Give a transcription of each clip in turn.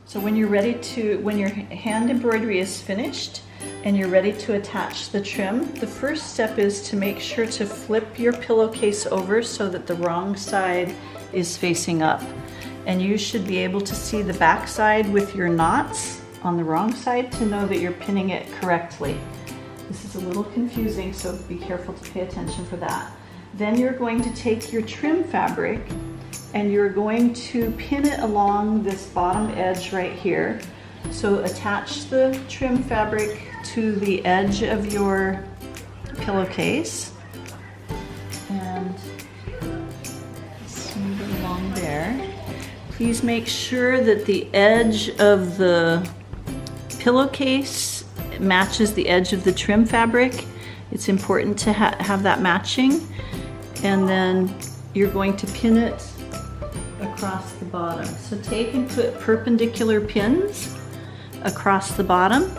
So when you're ready to, when your hand embroidery is finished and you're ready to attach the trim, the first step is to make sure to flip your pillowcase over so that the wrong side is facing up. And you should be able to see the back side with your knots on the wrong side to know that you're pinning it correctly. This is a little confusing, so be careful to pay attention for that. Then you're going to take your trim fabric and you're going to pin it along this bottom edge right here. So attach the trim fabric to the edge of your pillowcase and smooth it along there. Please make sure that the edge of the pillowcase matches the edge of the trim fabric. It's important to have that matching. And then you're going to pin it across the bottom. So take and put perpendicular pins across the bottom.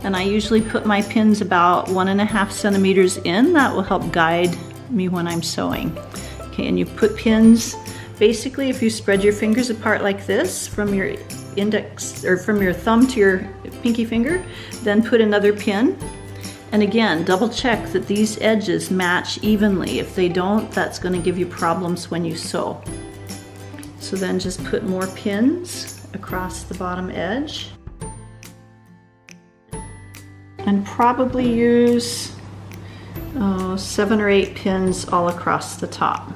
And I usually put my pins about 1.5 centimeters in. That will help guide me when I'm sewing. Okay, and you put pins, basically if you spread your fingers apart like this from your index, or from your thumb to your pinky finger, then put another pin. And again, double check that these edges match evenly. If they don't, that's going to give you problems when you sew. So then just put more pins across the bottom edge. And probably use 7 or 8 pins all across the top.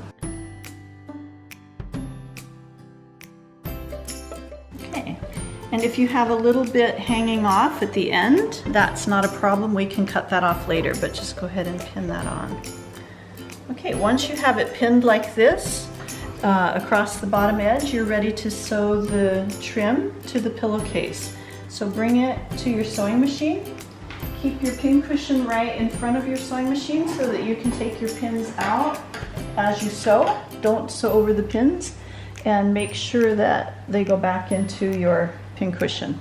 Okay, and if you have a little bit hanging off at the end, that's not a problem. We can cut that off later, but just go ahead and pin that on. Okay, once you have it pinned like this across the bottom edge, you're ready to sew the trim to the pillowcase. So bring it to your sewing machine. Keep your pin cushion right in front of your sewing machine so that you can take your pins out as you sew. Don't sew over the pins, and make sure that they go back into your pin cushion.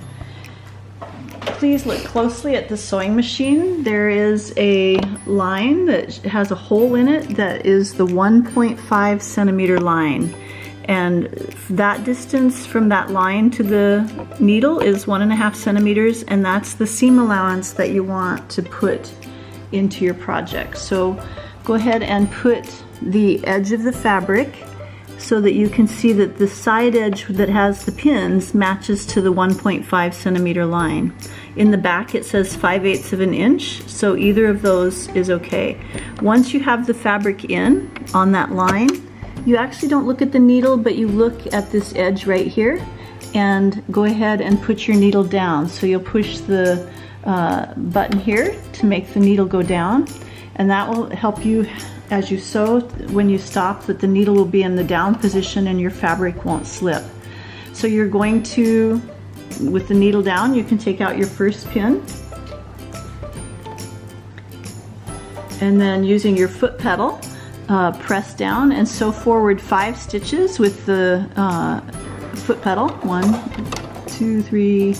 Please look closely at the sewing machine. There is a line that has a hole in it that is the 1.5 centimeter line. And that distance from that line to the needle is 1.5 centimeters, and that's the seam allowance that you want to put into your project. So go ahead and put the edge of the fabric so that you can see that the side edge that has the pins matches to the 1.5 centimeter line. In the back it says 5/8 of an inch, so either of those is okay. Once you have the fabric in on that line, you actually don't look at the needle, but you look at this edge right here and go ahead and put your needle down. So you'll push the button here to make the needle go down, and that will help you as you sew. When you stop, that the needle will be in the down position and your fabric won't slip. So you're going to, with the needle down, you can take out your first pin, and then using your foot pedal, press down and sew forward 5 stitches with the foot pedal. 1, 2, 3,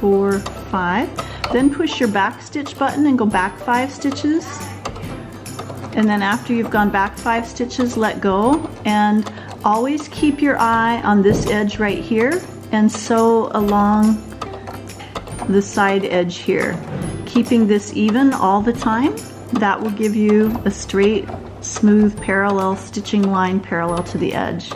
4, 5. Then push your back stitch button and go back 5 stitches. And then after you've gone back 5 stitches, let go, and always keep your eye on this edge right here and sew along the side edge here, keeping this even all the time. That will give you a straight, smooth, parallel stitching line parallel to the edge.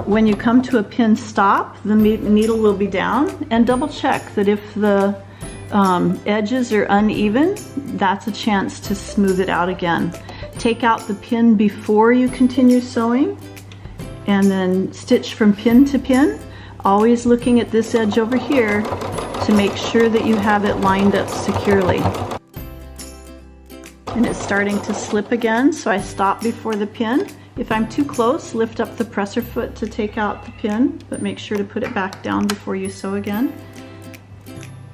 When you come to a pin stop, the needle will be down, and double check that if the edges are uneven, that's a chance to smooth it out again. Take out the pin before you continue sewing, and then stitch from pin to pin, always looking at this edge over here to make sure that you have it lined up securely. And it's starting to slip again, so I stop before the pin. If I'm too close, lift up the presser foot to take out the pin, but make sure to put it back down before you sew again.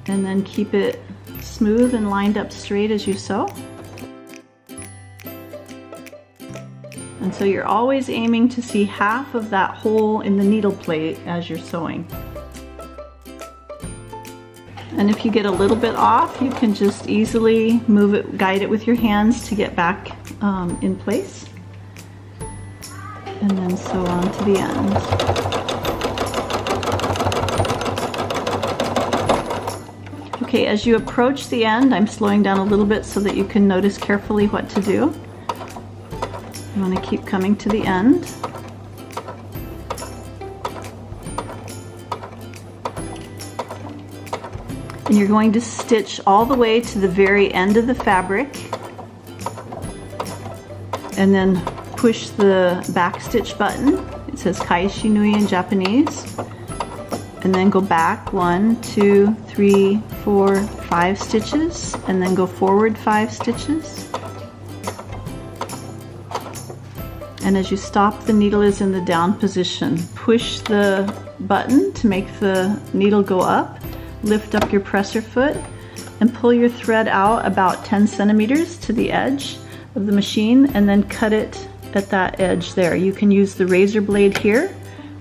And then keep it smooth and lined up straight as you sew. And so you're always aiming to see half of that hole in the needle plate as you're sewing. And if you get a little bit off, you can just easily move it, guide it with your hands to get back in place. and then sew on to the end. Okay, as you approach the end, I'm slowing down a little bit so that you can notice carefully what to do. You want to keep coming to the end. And you're going to stitch all the way to the very end of the fabric, and then push the back stitch button. It says Kaishi Nui in Japanese. And then go back 1, 2, 3, 4, 5 stitches, and then go forward 5 stitches. And as you stop, the needle is in the down position. Push the button to make the needle go up. Lift up your presser foot and pull your thread out about 10 centimeters to the edge of the machine, and then cut it at that edge there. You can use the razor blade here,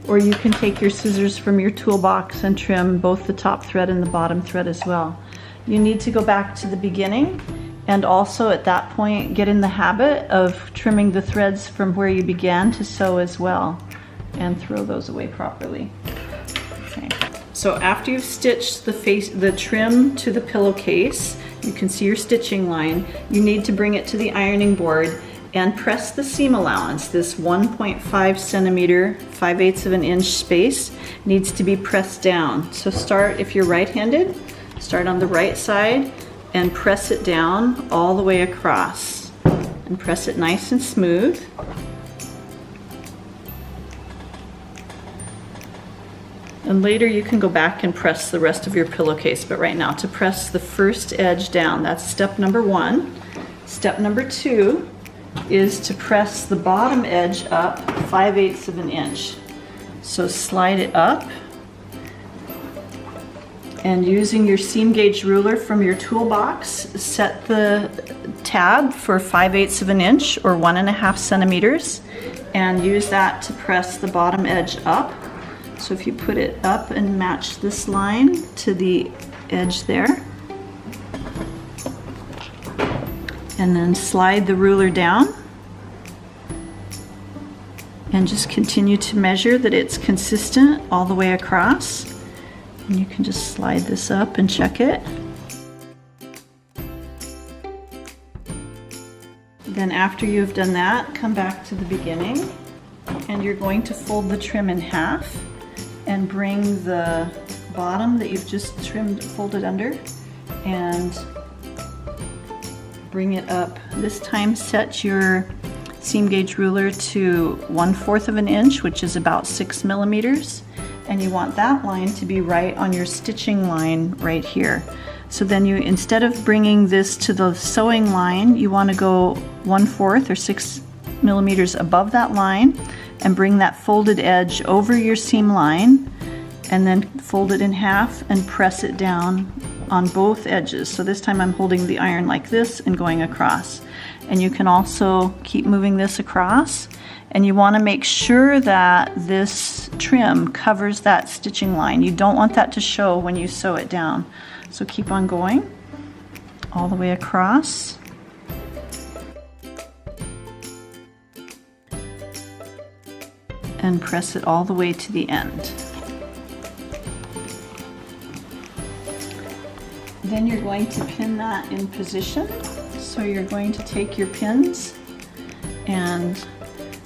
or you can take your scissors from your toolbox and trim both the top thread and the bottom thread as well. You need to go back to the beginning, and also at that point get in the habit of trimming the threads from where you began to sew as well, and throw those away properly. Okay. So after you've stitched the trim to the pillowcase, you can see your stitching line. You need to bring it to the ironing board and press the seam allowance. This 1.5 centimeter, 5/8 of an inch space needs to be pressed down. So start, if you're right-handed, start on the right side and press it down all the way across. And press it nice and smooth. And later you can go back and press the rest of your pillowcase, but right now to press the first edge down, that's step number 1. Step number 2 is to press the bottom edge up 5/8 of an inch. So slide it up, and using your seam gauge ruler from your toolbox, set the tab for 5/8 of an inch or 1.5 centimeters, and use that to press the bottom edge up. So if you put it up and match this line to the edge there, and then slide the ruler down, and just continue to measure that it's consistent all the way across. And you can just slide this up and check it. Then after you've done that, come back to the beginning, and you're going to fold the trim in half and bring the bottom that you've just folded under, and bring it up. This time set your seam gauge ruler to 1/4 of an inch, which is about 6 millimeters, and you want that line to be right on your stitching line right here. So then you, instead of bringing this to the sewing line, you want to go 1/4 or 6 millimeters above that line and bring that folded edge over your seam line, and then fold it in half and press it down on both edges. So this time I'm holding the iron like this and going across. And you can also keep moving this across, and you want to make sure that this trim covers that stitching line. You don't want that to show when you sew it down. So keep on going all the way across. And press it all the way to the end. Then you're going to pin that in position. So you're going to take your pins and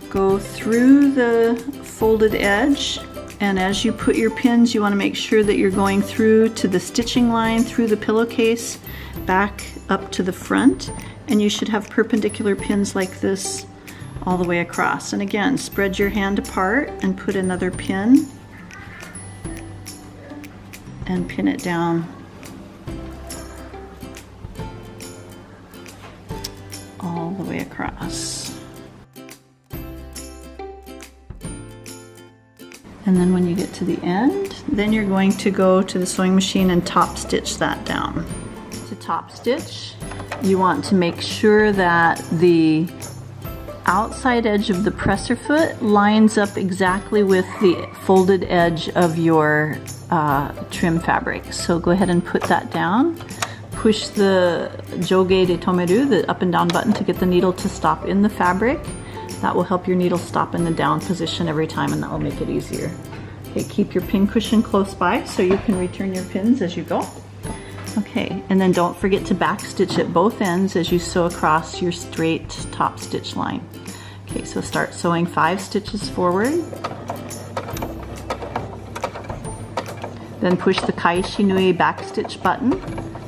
go through the folded edge, and as you put your pins, you want to make sure that you're going through to the stitching line, through the pillowcase, back up to the front, and you should have perpendicular pins like this all the way across. And again, spread your hand apart and put another pin and pin it down all the way across. And then when you get to the end, then you're going to go to the sewing machine and top stitch that down. To top stitch, you want to make sure that the outside edge of the presser foot lines up exactly with the folded edge of your trim fabric. So go ahead and put that down. Push the joge de tomeru, the up and down button, to get the needle to stop in the fabric. That will help your needle stop in the down position every time, and that will make it easier. Okay, keep your pin cushion close by so you can return your pins as you go. Okay, and then don't forget to back stitch at both ends as you sew across your straight top stitch line. Okay, so start sewing 5 stitches forward. Then push the Kaishi Nui back stitch button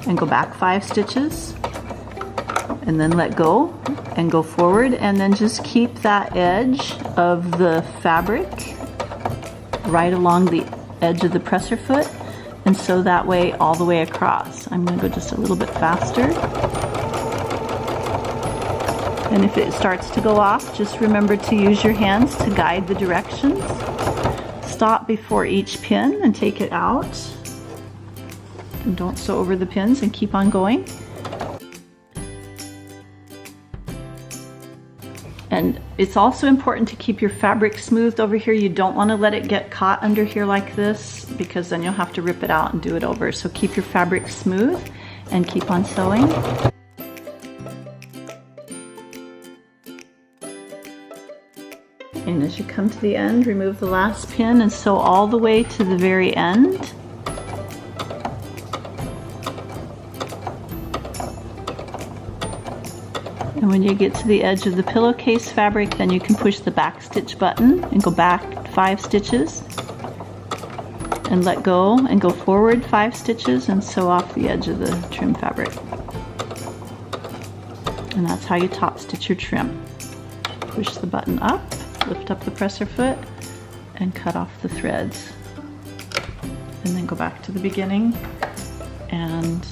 and go back 5 stitches. And then let go and go forward, and then just keep that edge of the fabric right along the edge of the presser foot, and sew that way all the way across. I'm going to go just a little bit faster. And if it starts to go off, just remember to use your hands to guide the directions. Stop before each pin and take it out. And don't sew over the pins, and keep on going. And it's also important to keep your fabric smoothed over here. You don't want to let it get caught under here like this, because then you'll have to rip it out and do it over. So keep your fabric smooth and keep on sewing. And as you come to the end, remove the last pin and sew all the way to the very end. And when you get to the edge of the pillowcase fabric, then you can push the back stitch button and go back 5 stitches. And let go and go forward 5 stitches and sew off the edge of the trim fabric. And that's how you top stitch your trim. Push the button up, lift up the presser foot, and cut off the threads. And then go back to the beginning and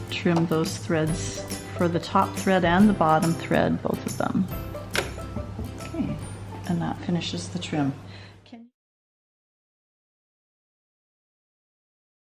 trim those threads for the top thread and the bottom thread, both of them. Okay, and that finishes the trim.